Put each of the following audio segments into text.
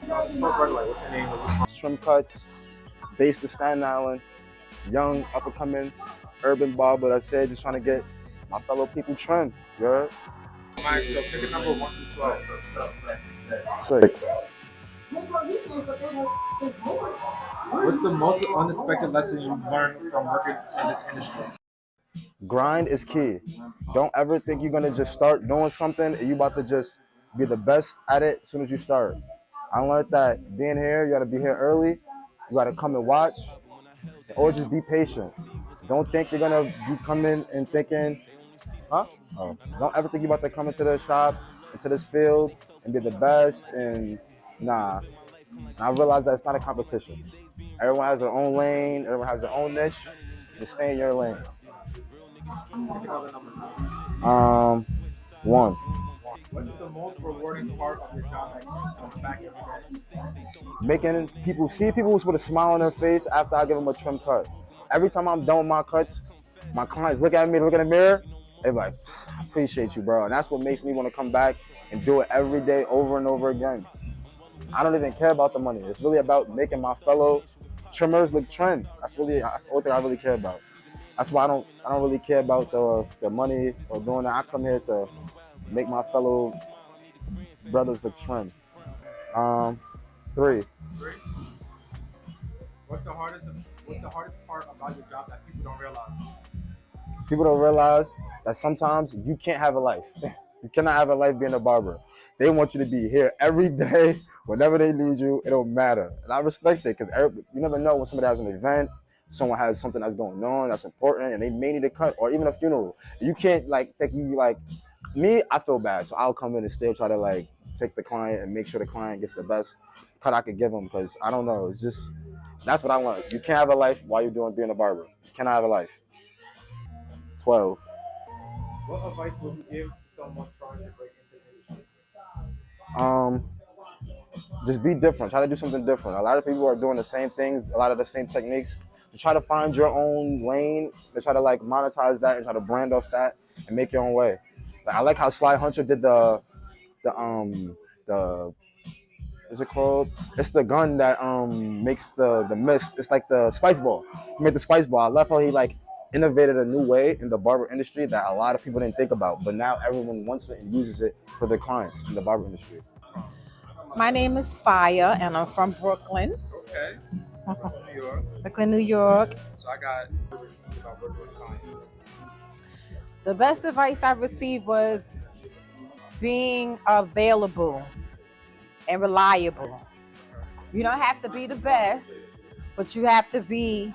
Just talk about it, like, what's your name? Trim cuts, based in Staten Island, young, up and coming, urban barber. That's it. Just trying to get my fellow people trimmed. You heard? Alright, so pick a number 1 through 12. 6. What's the most unexpected lesson you've learned from working in this industry? Grind is key. Don't ever think you're gonna just start doing something and you about to just be the best at it as soon as you start. I learned that being here, you gotta be here early. You gotta come and watch, or just be patient. Don't think you're gonna be coming and thinking, huh? Oh, don't ever think you're about to come into the shop, into this field, and be the best. And nah, and I realized that it's not a competition. Everyone has their own lane. Everyone has their own niche. Just stay in your lane. Pick another number. Um, one. What's the most rewarding part of your job that keeps you coming back every day? Making people see people with a smile on their face after I give them a trim cut. Every time I'm done with my cuts, my clients look at me, look in the mirror, they're like, I appreciate you, bro. And that's what makes me want to come back and do it every day over and over again. I don't even care about the money. It's really about making my fellow trimmers look trim. That's the only thing I really care about. That's why I don't really care about the money or doing that. I come here to make my fellow brothers look trim. Um, 3. 3. What's the hardest part about your job that people don't realize? People don't realize that sometimes you can't have a life. You cannot have a life being a barber. They want you to be here every day, whenever they need you. It don't matter, and I respect it because you never know when somebody has an event, someone has something that's going on that's important, and they may need a cut or even a funeral. You can't like think you like me. I feel bad, so I'll come in and still try to like take the client and make sure the client gets the best cut I could give them because I don't know. It's just that's what I want. You can't have a life while you're doing being a barber. You cannot have a life. 12. What advice would you give to someone trying to break into the industry? Um, just be different. Try to do something different. A lot of people are doing the same things, a lot of the same techniques. To try to find your own lane. To try to like monetize that and try to brand off that and make your own way. Like, I like how Sly Hunter did the what's it called? It's the gun that makes the mist. It's like the spice ball. He made the spice ball. I love how he like innovated a new way in the barber industry that a lot of people didn't think about, but now everyone wants it and uses it for their clients in the barber industry. My name is Fire, and I'm from Brooklyn, Okay. Brooklyn, New York. Brooklyn, New York. So I got received about working with clients. The best advice I received was being available and reliable. You don't have to be the best, but you have to be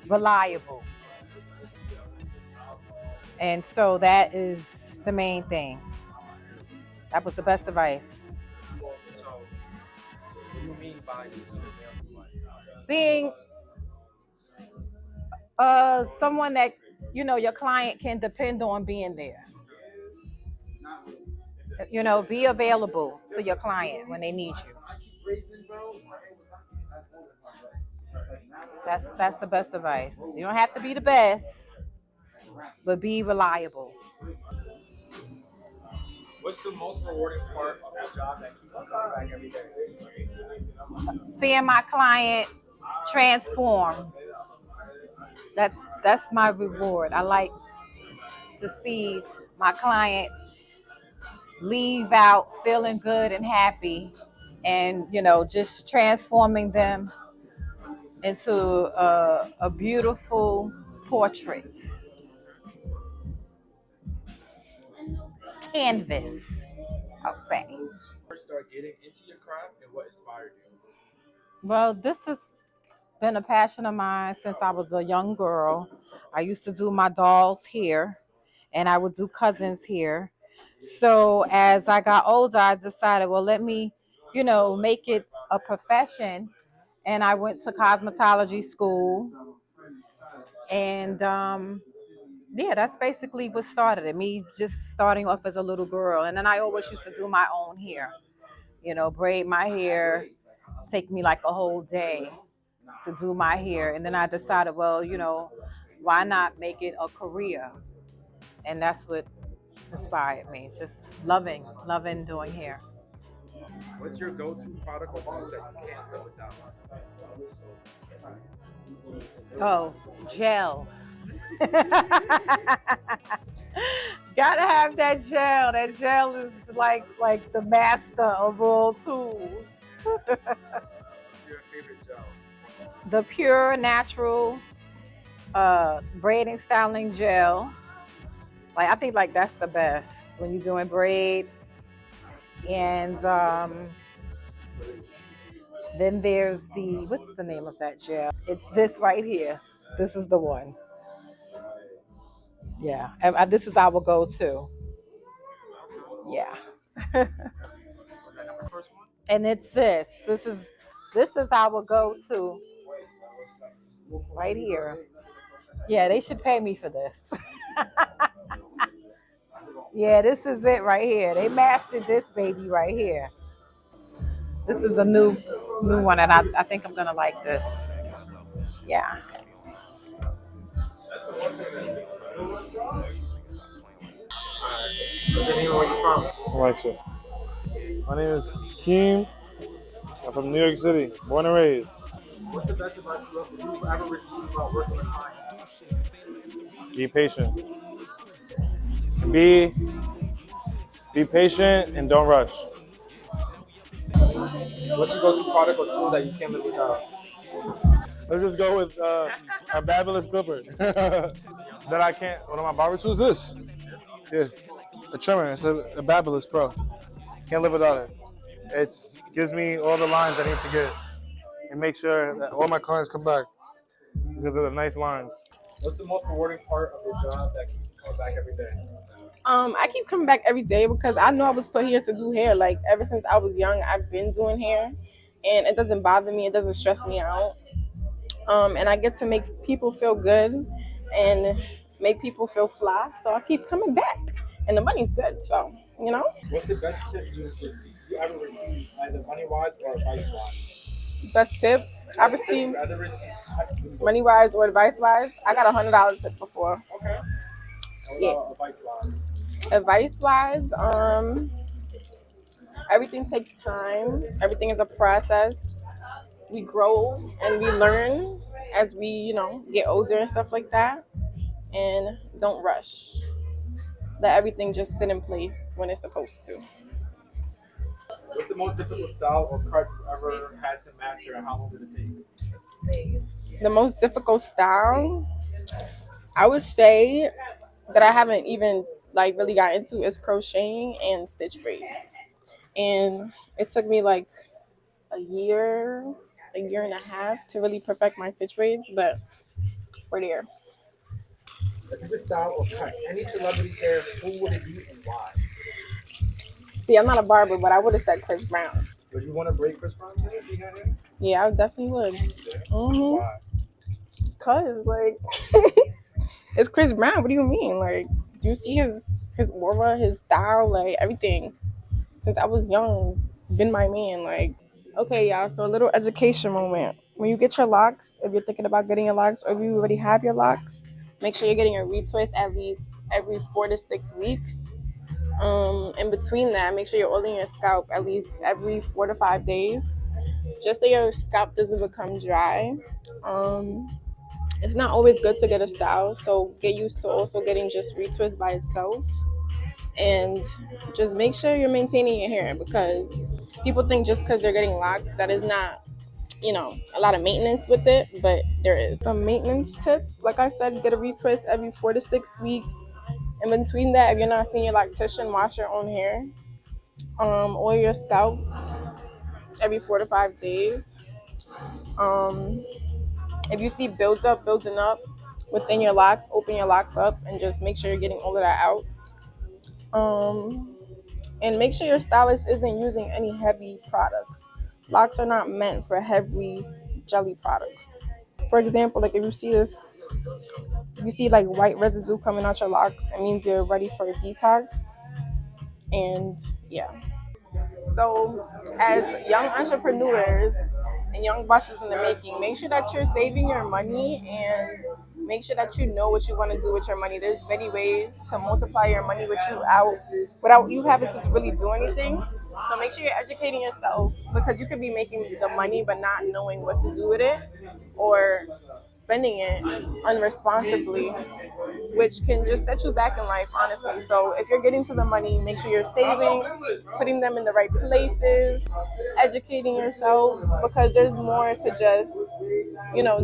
reliable. And so that is the main thing. That was the best advice. So, what do you mean by being available? Being someone that your client can depend on being there. Be available to your client when they need you. That's the best advice. You don't have to be the best, but be reliable. What's the most rewarding part of your job that keeps you coming back every day? Seeing my client transform. That's my reward. I like to see my client leave out feeling good and happy, and just transforming them into a beautiful portrait canvas, I'll say. First start getting into your craft and what inspired you? Well, this has been a passion of mine since I was a young girl. I used to do my dolls here, and I would do cousins here. So as I got older, I decided, well, let me, make it a profession. And I went to cosmetology school, and yeah, that's basically what started it. Me just starting off as a little girl, and then I always used to do my own hair. Braid my hair, take me like a whole day to do my hair. And then I decided, well, why not make it a career? And that's what inspired me. Just loving doing hair. What's your go-to product or tool that you can't live without? Oh, gel. Gotta have that gel. That gel is like the master of all tools. What's your favorite gel? The pure natural braiding styling gel. Like I think like that's the best when you're doing braids. And then there's the what's the name of that gel? It's this right here. This is the one. Yeah, this is our go-to. Yeah, Was that number first one? and it's this. This is our go-to right here. Yeah, they should pay me for this. Yeah, this is it right here. They mastered this baby right here. This is a new one, and I think I'm gonna like this. Yeah. What's your name and where you from? Alexa. My name is Keem. I'm from New York City, born and raised. What's the best advice you've ever received while working with clients? Be patient. Be be patient and don't rush. What's your go-to product or tool that you can't live without? Let's just go with a fabulous clipper. That I can't. One of my barber tools. This, yeah, a trimmer. It's a Babyliss Pro. Can't live without it. It gives me all the lines I need to get and make sure that all my clients come back because of the nice lines. What's the most rewarding part of your job that keeps you coming back every day? I keep coming back every day because I know I was put here to do hair. Like ever since I was young, I've been doing hair, and it doesn't bother me. It doesn't stress me out. And I get to make people feel good and make people feel fly. So I keep coming back, and the money's good. So you know, What's the best tip you ever received, either money-wise or advice-wise? best tip I Tip received, you ever received? money wise or advice wise. I got $100 tip before. Okay. And Yeah. what about advice-wise? Advice wise, everything takes time. Everything is a process. We grow and we learn as we, get older and stuff like that. And don't rush. Let everything just sit in place when it's supposed to. What's the most difficult style or cut you ever had to master, and how long did it take? The most difficult style, I would say, that I haven't even like really got into is crocheting and stitch braids. And it took me like a year and a half to really perfect my stitch braids, but we're there. If you could style or cut any celebrity's hair, who would it be and why? See, I'm not a barber, but I would have said Chris Brown. Would you want to break Chris Brown's hair if you had it? Yeah, I definitely would. Mhm. Why? Cause like it's Chris Brown. What do you mean? Like, do you see his aura, his style, like everything? Since I was young, been my man. Like, okay, y'all. So a little education moment. When you get your locks, if you're thinking about getting your locks, or if you already have your locks, make sure you're getting a retwist at least every 4 to 6 weeks. In between that, make sure you're oiling your scalp at least every 4 to 5 days, just so your scalp doesn't become dry. Um, it's not always good to get a style, so get used to also getting just retwist by itself, and just make sure you're maintaining your hair because people think just because they're getting locks that is not a lot of maintenance with it, but there is some maintenance tips. Like I said, get a retwist every 4 to 6 weeks. In between that, if you're not seeing your loctician, wash your own hair. Oil your scalp every 4 to 5 days. Um, if you see building up within your locks, open your locks up and just make sure you're getting all of that out. Um, and make sure your stylist isn't using any heavy products. Locks are not meant for heavy jelly products. For example, like if you see like white residue coming out your locks, it means you're ready for a detox. And yeah. So, as young entrepreneurs and young bosses in the making, make sure that you're saving your money and make sure that you know what you want to do with your money. There's many ways to multiply your money with you out without you having to really do anything. So make sure you're educating yourself, because you could be making the money but not knowing what to do with it, or spending it unresponsibly, which can just set you back in life, honestly. So if you're getting to the money, make sure you're saving, putting them in the right places, educating yourself, because there's more to just,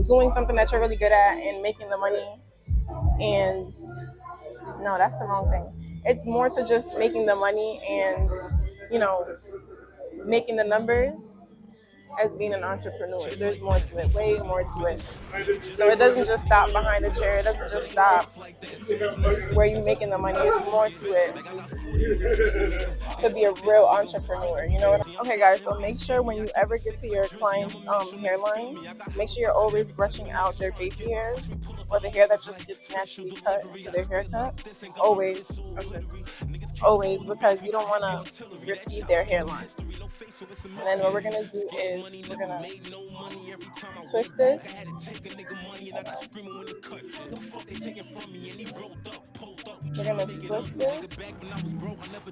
doing something that you're really good at and making the money. And no, that's the wrong thing. It's more to just making the money and, making the numbers as being an entrepreneur. There's more to it, way more to it. So it doesn't just stop behind the chair. It doesn't just stop where you're making the money. It's more to it to be a real entrepreneur. You know what? Okay, guys. So make sure when you ever get to your client's hairline, make sure you're always brushing out their baby hairs or the hair that just gets naturally cut into their haircut. Always. Okay. Always, because you don't want to receive their hairline. And then what we're gonna do is we're gonna twist this. We're gonna twist this,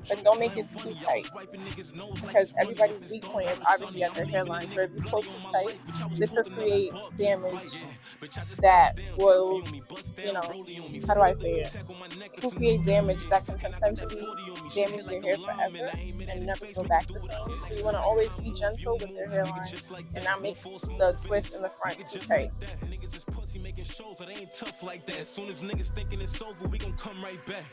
but don't make it too tight, because everybody's weak point is obviously at their hairline. So if you pull too tight, this will create damage that will, how do I say it? It can create damage that can potentially damage their hair forever and never go back the same. So you want to always be gentle with their hairline and not make the twist in the front too tight. Niggas is pussy making shows, but they ain't tough like that. As soon as niggas thinking it's over, we gon' come right back.